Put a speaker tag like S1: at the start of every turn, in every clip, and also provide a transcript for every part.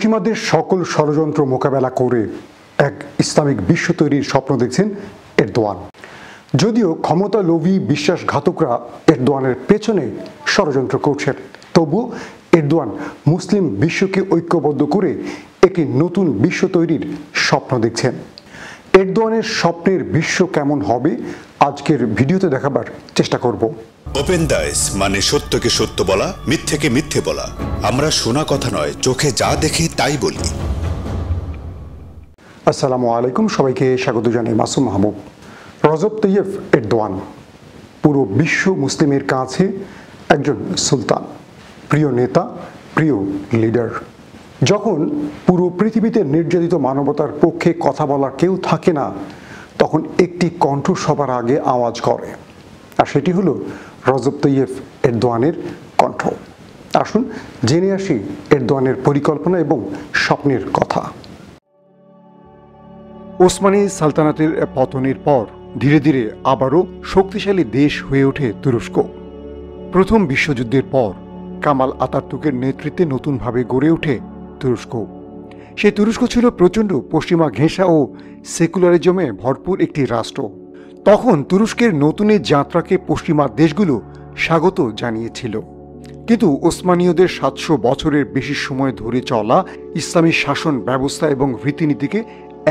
S1: পশ্চিমাদের সকল ষড়যন্ত্র মোকাবেলা করে এক ইসলামিক বিশ্ব তৈরির স্বপ্ন দেখছেন এরদোয়ান। যদিও ক্ষমতা লোভী বিশ্বাসঘাতকরা এরদোয়ানের পেছনে ষড়যন্ত্র করছেন, তবুও এরদোয়ান মুসলিম বিশ্বকে ঐক্যবদ্ধ করে একটি নতুন বিশ্ব তৈরির স্বপ্ন দেখছেন। এরদোয়ানের স্বপ্নের বিশ্ব কেমন হবে আজকের ভিডিওতে দেখাবার চেষ্টা করব।
S2: ওপেন দাইস মানে সত্যকে সত্য বলা, মিথ্যেকে মিথ্যে বলা। আমরা শোনা কথা নয়, চোখে যা দেখি তাই বলি।
S1: আসসালামু আলাইকুম, সবাইকে স্বাগত জানাই মাসুম মাহবুব। রজব তৈয়ব এরদোয়ান পুরো বিশ্ব মুসলিমের কাছে একজন সুলতান, প্রিয় নেতা, প্রিয় লিডার। যখন পুরো পৃথিবীতে নির্যাতিত মানবতার পক্ষে কথা বলার কেউ থাকে না, তখন একটি কণ্ঠ সবার আগে আওয়াজ করে, আর সেটি হলো রজব তৈয়ব এরদোয়ানের কণ্ঠ। আসুন জেনে আসি এরদোয়ানের পরিকল্পনা এবং স্বপ্নের কথা। ওসমানী সালতানাতের পতনের পর ধীরে ধীরে আবারও শক্তিশালী দেশ হয়ে ওঠে তুরস্ক। প্রথম বিশ্বযুদ্ধের পর কামাল আতাতুর্কের নেতৃত্বে নতুনভাবে গড়ে ওঠে তুরস্ক। সেই তুরস্ক ছিল প্রচণ্ড পশ্চিমা ঘেঁষা ও সেকুলারিজমে ভরপুর একটি রাষ্ট্র। তখন তুরস্কের নতুন এই যাত্রাকে পশ্চিমা দেশগুলো স্বাগত জানিয়েছিল। কিন্তু ওসমানীয়দের 700 বছরের বেশি সময় ধরে চলা ইসলামী শাসন ব্যবস্থা এবং রীতিনীতিকে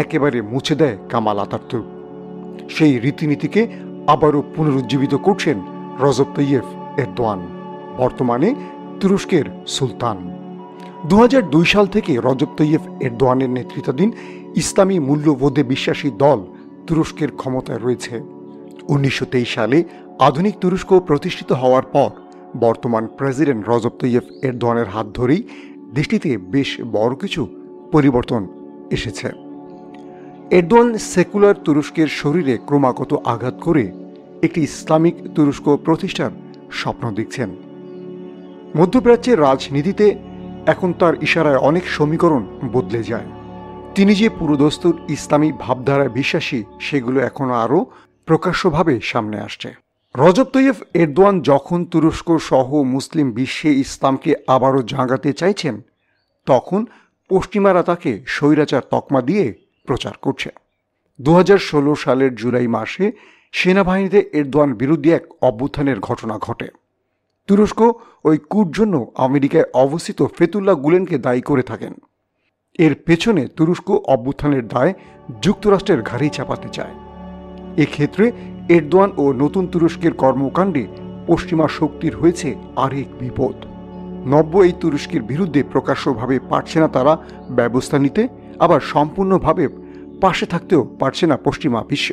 S1: একেবারে মুছে দেয় কামাল আতাতুর্ক। সেই রীতিনীতিকে আবারও পুনরুজ্জীবিত করছেন রজব তৈয়ব এরদোয়ান, বর্তমানে তুরস্কের সুলতান। 2002 সাল থেকে রজব তৈয়ব এরদোয়ানের নেতৃত্বাধীন ইসলামী মূল্যবোধে বিশ্বাসী দল তুরস্কের ক্ষমতায় রয়েছে। 1923 সালে আধুনিক তুরস্ক প্রতিষ্ঠিত হওয়ার পর বর্তমান প্রেসিডেন্ট রজব তৈয়ব এরদোয়ানের হাত ধরেই দেশটিতে বেশ বড় কিছু পরিবর্তন এসেছে। এরদোয়ান সেকুলার তুরস্কের শরীরে ক্রমাগত আঘাত করে একটি ইসলামিক তুরস্ক প্রতিষ্ঠার স্বপ্ন দেখছেন। মধ্যপ্রাচ্যের রাজনীতিতে এখন তার ইশারায় অনেক সমীকরণ বদলে যায়। তিনি যে পুরোদস্তুর ইসলামী ভাবধারায় বিশ্বাসী, সেগুলো এখনও আরও প্রকাশ্যভাবে সামনে আসছে। রজব তৈয়ব এরদোয়ান যখন তুরস্ক সহ মুসলিম বিশ্বে ইসলামকে আবারও জাগাতে চাইছেন, তখন পশ্চিমারা তাকে স্বৈরাচার তকমা দিয়ে প্রচার করছে। 2016 সালের জুলাই মাসে সেনাবাহিনীতে এরদোয়ান বিরুদ্ধে এক অভ্যুত্থানের ঘটনা ঘটে। তুরস্ক ওই কুর জন্য আমেরিকায় অবস্থিত ফেতুল্লাহ গুলেনকে দায়ী করে থাকেন। এর পেছনে তুরস্ক অভ্যুত্থানের দায় যুক্তরাষ্ট্রের ঘাড়েই চাপাতে চায়। এক্ষেত্রে এরদোয়ান ও নতুন তুরস্কের কর্মকাণ্ডে পশ্চিমা শক্তির হয়েছে আরেক বিপদ। নব্য এই তুরস্কের বিরুদ্ধে প্রকাশ্যভাবে পারছে না তারা ব্যবস্থা নিতে, আবার সম্পূর্ণভাবে পাশে থাকতেও পারছে না পশ্চিমা বিশ্ব।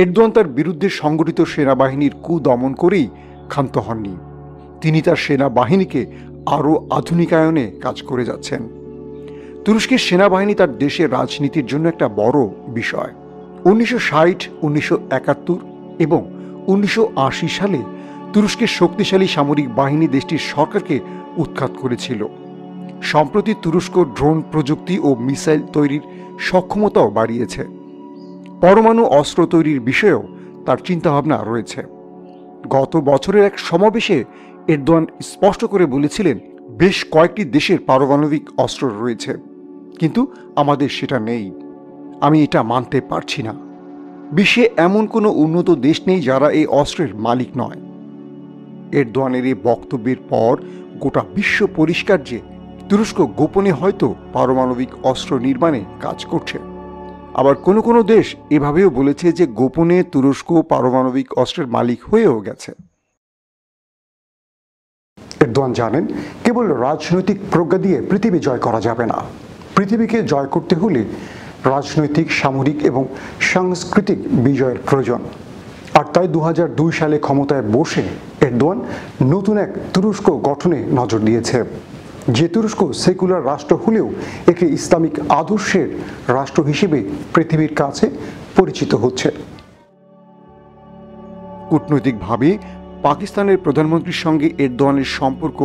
S1: এরদোয়ান তার বিরুদ্ধে সংগঠিত সেনাবাহিনীর কু দমন করেই ক্ষান্ত হননি। তিনি তার সেনাবাহিনীকে আরও আধুনিকায়নে কাজ করে যাচ্ছেন। তুরস্কের সেনাবাহিনী তার দেশের রাজনীতির জন্য একটা বড় বিষয়। 1960, 1971 এবং 1980 সালে তুরস্কের শক্তিশালী সামরিক বাহিনী দেশটির সরকারকে উৎখাত করেছিল। সম্প্রতি তুরস্ক ড্রোন প্রযুক্তি ও মিসাইল তৈরির সক্ষমতাও বাড়িয়েছে। পরমাণু অস্ত্র তৈরির বিষয়েও তার চিন্তাভাবনা রয়েছে। গত বছরের এক সমাবেশে এরদোয়ান স্পষ্ট করে বলেছিলেন, বেশ কয়েকটি দেশের পারমাণবিক অস্ত্র রয়েছে, কিন্তু আমাদের সেটা নেই। আমি এটা মানতে পারছি না। বিশ্বে এমন কোনো উন্নত দেশ নেই যারা এই অস্ত্রের মালিক নয়। এরদোয়ানের এই বক্তব্যের পর গোটা বিশ্ব পরিষ্কার যে তুরস্ক গোপনে হয়তো পারমাণবিক অস্ত্র নির্মাণে কাজ করছে। আবার কোনো কোনো দেশ এভাবেও বলেছে যে গোপনে তুরস্ক পারমাণবিক অস্ত্রের মালিক হয়েও গেছে। এরদোয়ান জানেন, কেবল রাজনৈতিক প্রজ্ঞা দিয়ে পৃথিবী জয় করা যাবে না। পৃথিবীকে জয় করতে হলে রাজনৈতিক, সামরিক এবং সাংস্কৃতিক বিজয়ের প্রয়োজন। আর তাই 2002 সালে ক্ষমতায় বসে এরদোয়ান নতুন এক তুরস্ক গঠনে নজর দিয়েছে। যে তুরস্ক সেকুলার রাষ্ট্র হলেও একটি ইসলামিক আদর্শের রাষ্ট্র হিসেবে পৃথিবীর কাছে পরিচিত হচ্ছে। কূটনৈতিকভাবে পাকিস্তানের প্রধানমন্ত্রীর সঙ্গে এরদোয়ানের সম্পর্ক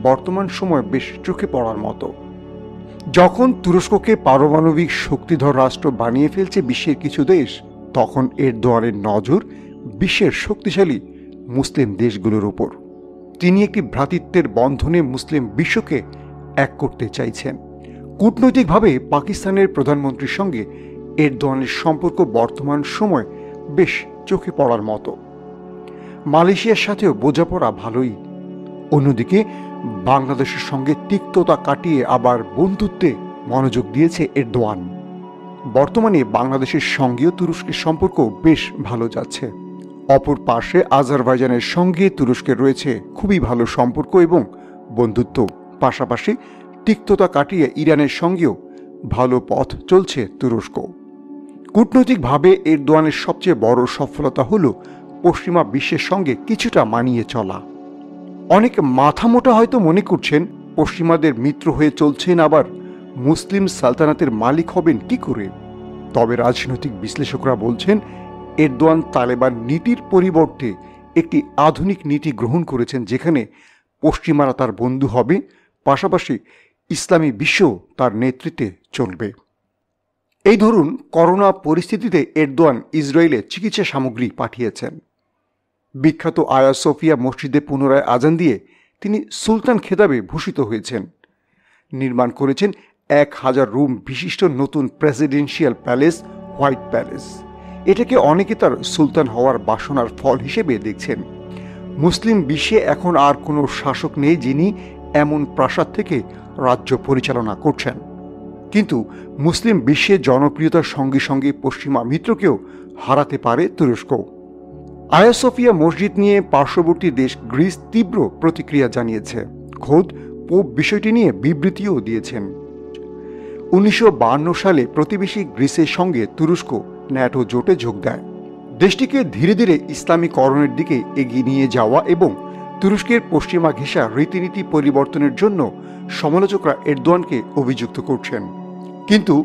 S1: বর্তমান সময়ে বেশ চোখে পড়ার মতো। যখন তুরস্ককে পারমাণবিক শক্তিধর রাষ্ট্র বানিয়ে ফেলছে বিশ্বের কিছু দেশ, তখন এরদোয়ানের নজর বিশ্বের শক্তিশালী মুসলিম দেশগুলোর উপর। তিনি একটি ভ্রাতৃত্বের বন্ধনে মুসলিম বিশ্বকে এক করতে চাইছেন। কূটনৈতিকভাবে পাকিস্তানের প্রধানমন্ত্রীর সঙ্গে এরদোয়ানের সম্পর্ক বর্তমান সময় বেশ চোখে পড়ার মতো। মালয়েশিয়ার সাথেও বোঝাপড়া ভালোই। অন্যদিকে বাংলাদেশের সঙ্গে তিক্ততা কাটিয়ে আবার বন্ধুত্বে মনোযোগ দিয়েছে এরদোয়ান। বর্তমানে বাংলাদেশের সঙ্গেও তুরস্কের সম্পর্ক বেশ ভালো যাচ্ছে। অপর পাশে আজারবাইজানের সঙ্গে তুরস্কের রয়েছে খুবই ভালো সম্পর্ক এবং বন্ধুত্ব। পাশাপাশি তিক্ততা কাটিয়ে ইরানের সঙ্গেও ভালো পথ চলছে তুরস্ক। কূটনৈতিকভাবে এরদোয়ানের সবচেয়ে বড় সফলতা হল পশ্চিমা বিশ্বের সঙ্গে কিছুটা মানিয়ে চলা। অনেক মাথামোটা হয়তো মনে করছেন পশ্চিমাদের মিত্র হয়ে চলছেন, আবার মুসলিম সালতানাতের মালিক হবেন কি করে। তবে রাজনৈতিক বিশ্লেষকরা বলছেন এরদোয়ান তালেবান নীতির পরিবর্তে একটি আধুনিক নীতি গ্রহণ করেছেন, যেখানে পশ্চিমারা তার বন্ধু হবে, পাশাপাশি ইসলামী বিশ্ব তার নেতৃত্বে চলবে। এই ধরুন করোনা পরিস্থিতিতে এরদোয়ান ইসরায়েলে চিকিৎসা সামগ্রী পাঠিয়েছেন। বিখ্যাত আয়া সোফিয়া মসজিদে পুনরায় আজান দিয়ে তিনি সুলতান খেতাবে ভূষিত হয়েছেন। নির্মাণ করেছেন 1000 রুম বিশিষ্ট নতুন প্রেসিডেন্সিয়াল প্যালেস, হোয়াইট প্যালেস। এটাকে অনেকে তার সুলতান হওয়ার বাসনার ফল হিসেবে দেখছেন। মুসলিম বিশ্বে এখন আর কোনো শাসক নেই যিনি এমন প্রাসাদ থেকে রাজ্য পরিচালনা করছেন। কিন্তু মুসলিম বিশ্বে জনপ্রিয়তার সঙ্গে সঙ্গে পশ্চিমা মিত্রকেও হারাতে পারে তুরস্ক। আয়া সোফিয়া মসজিদ নিয়ে পার্শ্ববর্তী দেশ গ্রিস তীব্র প্রতিক্রিয়া জানিয়েছে। খোদ পোপ বিষয়টি নিয়ে বিবৃতিও দিয়েছেন। 1952 সালে প্রতিবেশী গ্রিসের সঙ্গে তুরস্ক ন্যাটো জোটে যোগ দেয়। দেশটিকে ধীরে ধীরে ইসলামীকরণের দিকে এগিয়ে নিয়ে যাওয়া এবং তুরস্কের পশ্চিমা ঘেঁষা রীতিনীতি পরিবর্তনের জন্য সমালোচকরা এরদোয়ানকে অভিযুক্ত করছেন। কিন্তু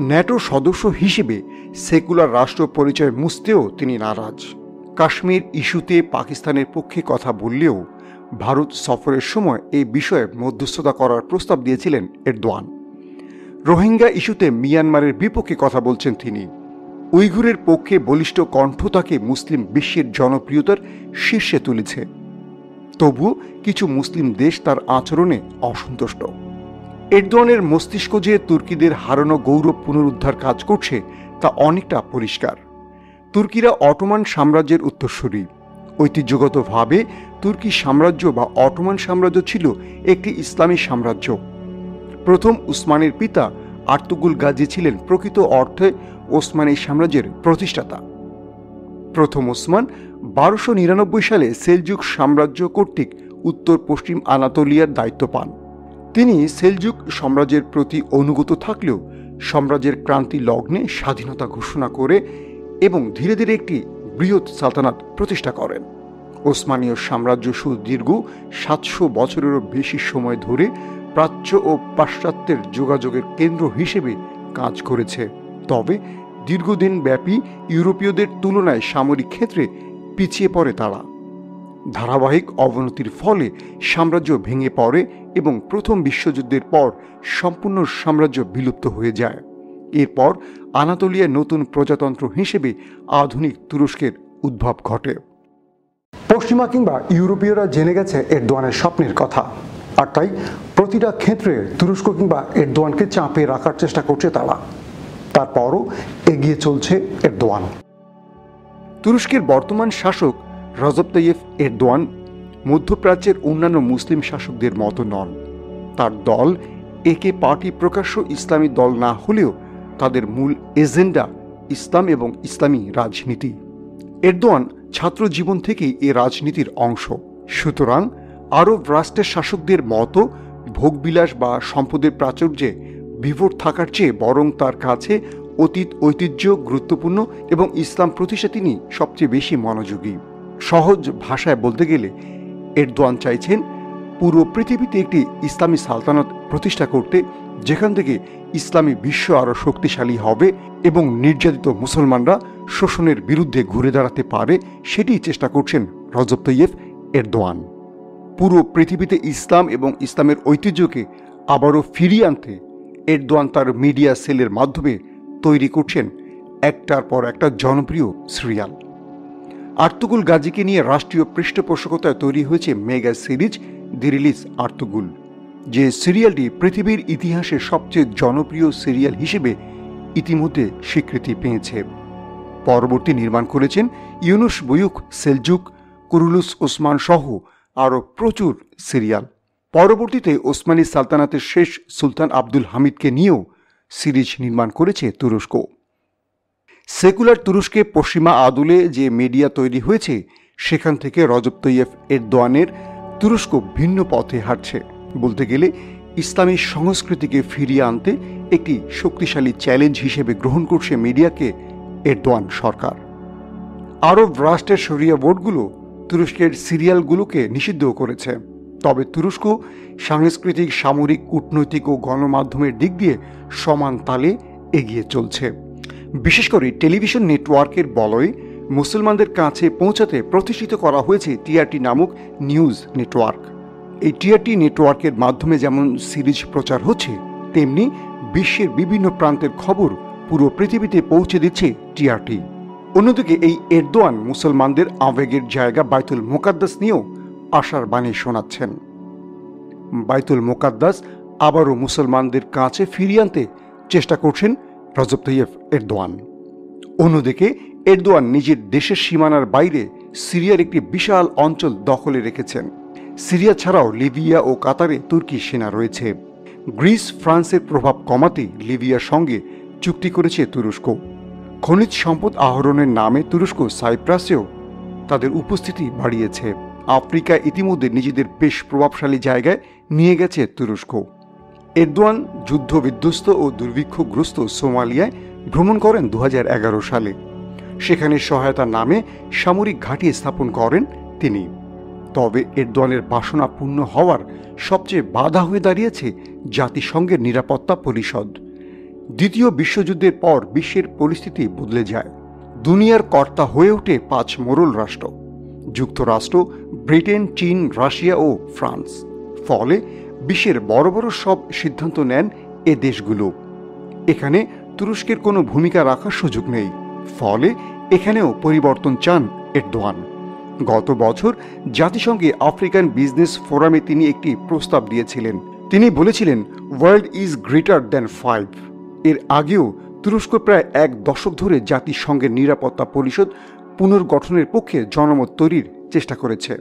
S1: ন্যাটোর সদস্য হিসেবে সেকুলার রাষ্ট্র পরিচয় মুছতেও তিনি নারাজ। কাশ্মীর ইস্যুতে পাকিস্তানের পক্ষে কথা বললেও ভারত সফরের সময় এই বিষয়ে মধ্যস্থতা করার প্রস্তাব দিয়েছিলেন এরদোয়ান। রোহিঙ্গা ইস্যুতে মিয়ানমারের বিপক্ষে কথা বলছেন তিনি। উইঘুরের পক্ষে বলিষ্ঠ কণ্ঠ তাকে মুসলিম বিশ্বের জনপ্রিয়তার শীর্ষে তুলেছে। তবুও কিছু মুসলিম দেশ তার আচরণে অসন্তুষ্ট। এরদোয়ানের মস্তিষ্ক যে তুর্কিদের হারানো গৌরব পুনরুদ্ধার কাজ করছে তা অনেকটা পরিষ্কার। তুর্কিরা অটোমান সাম্রাজ্যের উত্তরসূরি। ঐতিহ্যগতভাবে তুর্কি সাম্রাজ্য বা অটোমান সাম্রাজ্য ছিল একটি ইসলামী সাম্রাজ্য। প্রথম উসমানের পিতা আর্তুগুল গাজী ছিলেন প্রকৃত অর্থে ওসমানী সাম্রাজ্যের প্রতিষ্ঠাতা। প্রথম ওসমান 1299 সালে সেলজুক সাম্রাজ্য কর্তৃক উত্তর পশ্চিম আনাতোলিয়ার দায়িত্ব পান। তিনি সেলজুক সাম্রাজ্যের প্রতি অনুগত থাকলেও সাম্রাজ্যের ক্রান্তি লগ্নে স্বাধীনতা ঘোষণা করে এবং ধীরে ধীরে একটি বৃহৎ সালতানাত প্রতিষ্ঠা করেন। ওসমানীয় সাম্রাজ্য সুদীর্ঘ 700 বছরেরও বেশি সময় ধরে প্রাচ্য ও পাশ্চাত্যের যোগাযোগের কেন্দ্র হিসেবে কাজ করেছে। তবে দীর্ঘদিন ব্যাপী ইউরোপীয়দের তুলনায় সামরিক ক্ষেত্রে পিছিয়ে পড়ে তারা। ধারাবাহিক অবনতির ফলে সাম্রাজ্য ভেঙে পড়ে এবং প্রথম বিশ্বযুদ্ধের পর সম্পূর্ণ সাম্রাজ্য বিলুপ্ত হয়ে যায়। এরপর আনাতোলিয়ায় নতুন প্রজাতন্ত্র হিসেবে আধুনিক তুরস্কের উদ্ভব ঘটে। পশ্চিমা কিংবা ইউরোপীয়রা জেনে গেছে এরদোয়ানের স্বপ্নের কথা, আর তাই প্রতিটা ক্ষেত্রে তুরস্ক কিংবা এরদোয়ানকে চাপে রাখার চেষ্টা করছে তারা। তারপরও এগিয়ে চলছে এরদোয়ান। তুরস্কের বর্তমান শাসক রজব তাইয়েপ এরদোয়ান মধ্যপ্রাচ্যের অন্যান্য মুসলিম শাসকদের মতো নন। তার দল একে পার্টি প্রকাশ্য ইসলামী দল না হলেও তাদের মূল এজেন্ডা ইসলাম এবং ইসলামী রাজনীতি। এরদোয়ান ছাত্র জীবন থেকেই এ রাজনীতির অংশ। সুতরাং আরব রাষ্ট্রের শাসকদের মতো ভোগবিলাস বা সম্পদের প্রাচুর্যে বিভোর থাকার চেয়ে বরং তার কাছে অতীত ঐতিহ্য গুরুত্বপূর্ণ এবং ইসলাম প্রতিষ্ঠা তিনি সবচেয়ে বেশি মনোযোগী। সহজ ভাষায় বলতে গেলে এরদোয়ান চাইছেন পুরো পৃথিবীতে একটি ইসলামী সালতানাত প্রতিষ্ঠা করতে, যেখান থেকে ইসলামী বিশ্ব আরও শক্তিশালী হবে এবং নির্যাতিত মুসলমানরা শোষণের বিরুদ্ধে ঘুরে দাঁড়াতে পারে, সেটিই চেষ্টা করছেন রজব তাইয়েপ এরদোয়ান। পুরো পৃথিবীতে ইসলাম এবং ইসলামের ঐতিহ্যকে আবারও ফিরিয়ে আনতে এরদোয়ান তার মিডিয়া সেলের মাধ্যমে তৈরি করছেন একটার পর একটা জনপ্রিয় সিরিয়াল। আর্তুগুল গাজীকে নিয়ে রাষ্ট্রীয় পৃষ্ঠপোষকতায় তৈরি হয়েছে মেগা সিরিজ দি রিলিজ আর্তুগুল। যে সিরিয়ালটি পৃথিবীর ইতিহাসের সবচেয়ে জনপ্রিয় সিরিয়াল হিসেবে ইতিমধ্যে স্বীকৃতি পেয়েছে। পরবর্তী নির্মাণ করেছেন ইউনুস বুয়ুক সেলজুক, কুরুলুস ওসমান সহ আরও প্রচুর সিরিয়াল। পরবর্তীতে ওসমানী সালতানাতের শেষ সুলতান আব্দুল হামিদকে নিয়েও সিরিজ নির্মাণ করেছে তুরস্ক। সেকুলার তুরস্কে পশ্চিমা আদলে যে মিডিয়া তৈরি হয়েছে, সেখান থেকে রজব তৈয়ব এরদোয়ানের তুরস্ক ভিন্ন পথে হাঁটছে। বলতে গেলে ইসলামী সংস্কৃতিকে ফিরিয়ে আনতে একটি শক্তিশালী চ্যালেঞ্জ হিসেবে গ্রহণ করছে মিডিয়াকে এরদোয়ান সরকার। আরব রাষ্ট্রের শরিয়া বোর্ডগুলো তুরস্কের সিরিয়ালগুলোকে নিষিদ্ধ করেছে। তবে তুরস্ক সাংস্কৃতিক, সামরিক, কূটনৈতিক ও গণমাধ্যমের দিক দিয়ে সমান তালে এগিয়ে চলছে। বিশেষ করে টেলিভিশন নেটওয়ার্কের বলয়ে মুসলমানদের কাছে পৌঁছাতে প্রতিষ্ঠিত করা হয়েছে টিআরটি নামক নিউজ নেটওয়ার্ক। এই টিআরটি নেটওয়ার্কের মাধ্যমে যেমন সিরিজ প্রচার হচ্ছে, তেমনি বিশ্বের বিভিন্ন প্রান্তের খবর পুরো পৃথিবীতে পৌঁছে দিচ্ছে টিআরটি। অন্যদিকে এই এরদোয়ান মুসলমানদের আবেগের জায়গা বাইতুল মোকাদ্দাস নিয়েও আশার বাণী শোনাচ্ছেন। বাইতুল মোকাদ্দাস আবারও মুসলমানদের কাছে ফিরিয়ে আনতে চেষ্টা করছেন রজব তৈয়ব এরদোয়ান। অন্যদিকে এরদোয়ান নিজের দেশের সীমানার বাইরে সিরিয়ার একটি বিশাল অঞ্চল দখলে রেখেছেন। সিরিয়া ছাড়াও লিবিয়া ও কাতারে তুর্কি সেনা রয়েছে। গ্রিস, ফ্রান্সের প্রভাব কমাতে লিবিয়ার সঙ্গে চুক্তি করেছে তুরস্ক। খনিজ সম্পদ আহরণের নামে তুরস্ক সাইপ্রাসেও তাদের উপস্থিতি বাড়িয়েছে। আফ্রিকা ইতিমধ্যে নিজেদের বেশ প্রভাবশালী জায়গায় নিয়ে গেছে তুরস্ক। এরদোয়ান যুদ্ধ বিধ্বস্ত ও দুর্ভিক্ষগ্রস্ত সোমালিয়ায় ভ্রমণ করেন 2011 সালে। সেখানে সহায়তার নামে সামরিক ঘাঁটি স্থাপন করেন তিনি। তবে এরদোয়ানের বাসনা পূর্ণ হওয়ার সবচেয়ে বাধা হয়ে দাঁড়িয়েছে জাতিসংঘের নিরাপত্তা পরিষদ। দ্বিতীয় বিশ্বযুদ্ধের পর বিশ্বের পরিস্থিতি বদলে যায়। দুনিয়ার কর্তা হয়ে ওঠে 5 মোড়ল রাষ্ট্র: যুক্তরাষ্ট্র, ব্রিটেন, চীন, রাশিয়া ও ফ্রান্স। ফলে বিশ্বের বড় বড় সব সিদ্ধান্ত নেন এ দেশগুলো। এখানে তুরস্কের কোনো ভূমিকা রাখার সুযোগ নেই। ফলে এখানেও পরিবর্তন চান এরদোয়ান। গত বছর জাতিসংঘে আফ্রিকান বিজনেস ফোরামে তিনি একটি প্রস্তাব দিয়েছিলেন। তিনি বলেছিলেন, ওয়ার্ল্ড ইজ গ্রেটার দ্যান 5। এর আগেও তুরস্ক প্রায় 1 দশক ধরে জাতিসংঘের নিরাপত্তা পরিষদ পুনর্গঠনের পক্ষে জনমত তৈরির চেষ্টা করেছে।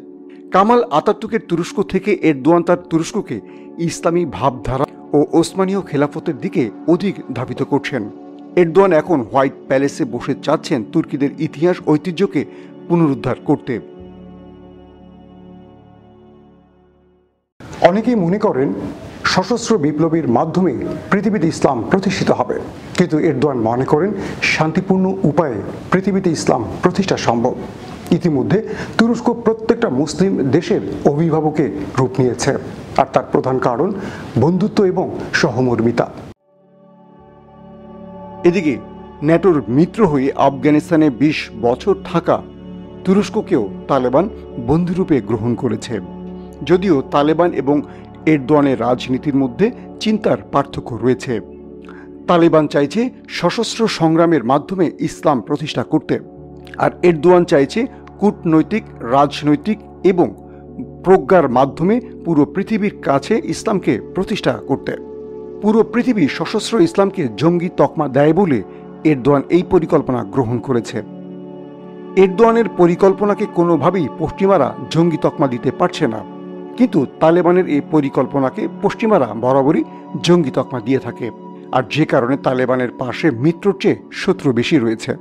S1: কামাল আতাতুর্কের তুরস্ক থেকে এরদোয়ান তার তুরস্ককে ইসলামী ভাবধারা ও ওসমানীয় খেলাফতের দিকে অধিক ধাবিত করছেন। এরদোয়ান এখন হোয়াইট প্যালেসে বসে চাচ্ছেন তুর্কিদের ইতিহাস ঐতিহ্যকে পুনরুদ্ধার করতে। অনেকেই মনে করেন সশস্ত্র বিপ্লবের মাধ্যমে পৃথিবীতে ইসলাম প্রতিষ্ঠিত হবে, কিন্তু এরদোয়ান মনে করেন শান্তিপূর্ণ উপায়ে পৃথিবীতে ইসলাম প্রতিষ্ঠা সম্ভব। ইতিমধ্যে তুরস্ক প্রত্যেকটা মুসলিম দেশের অভিভাবকে রূপ নিয়েছে, আর তার প্রধান কারণ বন্ধুত্ব এবং সহমর্মিতা। এদিকে ন্যাটোর মিত্র হয়ে আফগানিস্তানে 20 বছর থাকা তুরস্ককেও তালেবান বন্ধুরূপে গ্রহণ করেছে। যদিও তালেবান এবং এরদোয়ানের রাজনীতির মধ্যে চিন্তার পার্থক্য রয়েছে। তালেবান চাইছে সশস্ত্র সংগ্রামের মাধ্যমে ইসলাম প্রতিষ্ঠা করতে, আর এরদোয়ান চাইছে কূটনৈতিক, রাজনৈতিক এবং প্রজ্ঞার মাধ্যমে পুরো পৃথিবীর কাছে ইসলামকে প্রতিষ্ঠা করতে। পুরো পৃথিবী সশস্ত্র ইসলামকে জঙ্গি তকমা দেয় বলে এরদোয়ান এই পরিকল্পনা গ্রহণ করেছে। এরদোয়ানের পরিকল্পনাকে কোনোভাবেই পশ্চিমারা জঙ্গি তকমা দিতে পারছে না, কিন্তু তালেবানের এই পরিকল্পনাকে পশ্চিমারা বরাবরই জঙ্গি তকমা দিয়ে থাকে, আর যে কারণে তালেবানের পাশে মিত্রর চেয়ে শত্রু বেশি রয়েছে।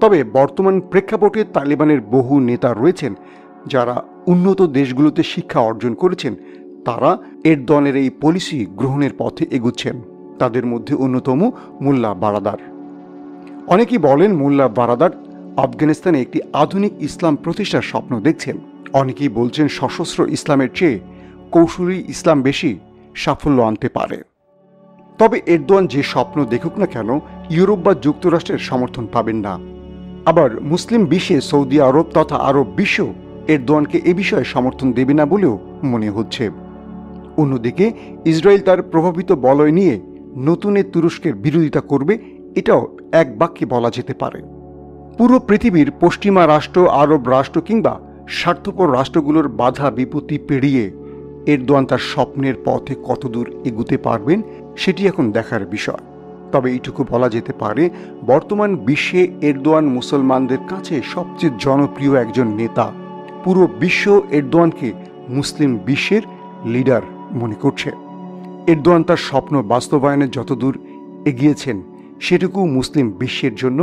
S1: তবে বর্তমান প্রেক্ষাপটে তালেবানের বহু নেতা রয়েছেন যারা উন্নত দেশগুলোতে শিক্ষা অর্জন করেছেন। তারা এরদোয়ানের এই পলিসি গ্রহণের পথে এগুচ্ছেন। তাদের মধ্যে অন্যতম মোল্লা বারাদার। অনেকেই বলেন মোল্লা বারাদার আফগানিস্তানে একটি আধুনিক ইসলাম প্রতিষ্ঠার স্বপ্ন দেখছেন। অনেকেই বলছেন সশস্ত্র ইসলামের চেয়ে কৌশলী ইসলাম বেশি সাফল্য আনতে পারে। তবে এরদোয়ান যে স্বপ্ন দেখুক না কেন, ইউরোপ বা যুক্তরাষ্ট্রের সমর্থন পাবেন না। আবার মুসলিম বিশ্বে সৌদি আরব তথা আরব বিশ্ব এরদোয়ানকে এ বিষয়ে সমর্থন দেবে না বলেও মনে হচ্ছে। অন্যদিকে ইসরায়েল তার প্রভাবিত বলয় নিয়ে নতুন তুরস্কের বিরোধিতা করবে, এটাও এক বাক্যে বলা যেতে পারে। পুরো পৃথিবীর পশ্চিমা রাষ্ট্র, আরব রাষ্ট্র কিংবা স্বার্থপর রাষ্ট্রগুলোর বাধা বিপত্তি পেরিয়ে এরদোয়ান তার স্বপ্নের পথে কতদূর এগুতে পারবেন সেটি এখন দেখার বিষয়। তবে এইটুকু বলা যেতে পারে, বর্তমান বিশ্বে এরদোয়ান মুসলমানদের কাছে সবচেয়ে জনপ্রিয় একজন নেতা। পুরো বিশ্ব এরদোয়ানকে মুসলিম বিশ্বের লিডার মনে করছে। এরদোয়ান তার স্বপ্ন বাস্তবায়নে যতদূর এগিয়েছেন সেটুকু মুসলিম বিশ্বের জন্য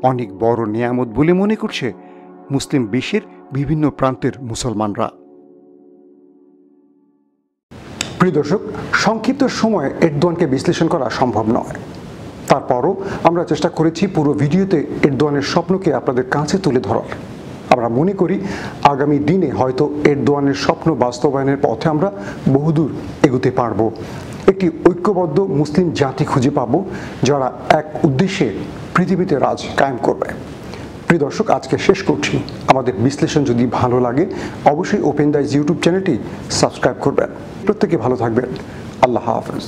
S1: অনেক বড় নেয়ামত বলে মনে করছে মুসলিম বিশ্বের বিভিন্ন প্রান্তের মুসলমানরা। প্রিয় দর্শক, সংক্ষিপ্ত সময়ে এরদোয়ানকে বিশ্লেষণ করা সম্ভব নয়। তারপরও আমরা চেষ্টা করেছি পুরো ভিডিওতে এরদোয়ানের স্বপ্নকে আপনাদের কাছে তুলে ধরার। আমরা মনে করি আগামী দিনে হয়তো এরদোয়ানের স্বপ্ন বাস্তবায়নের পথে আমরা বহুদূর এগোতে পারব। একটি ঐক্যবদ্ধ মুসলিম জাতি খুঁজে পাব যারা এক উদ্দেশ্যে পৃথিবীতে রাজ কায়েম করবে। প্রিয় দর্শক, আজকে শেষ করছি। আমাদের বিশ্লেষণ যদি ভালো লাগে অবশ্যই ওপেন দ্য আইজ ইউটিউব চ্যানেলটি সাবস্ক্রাইব করবেন। প্রত্যেকে ভালো থাকবেন। আল্লাহ হাফেজ।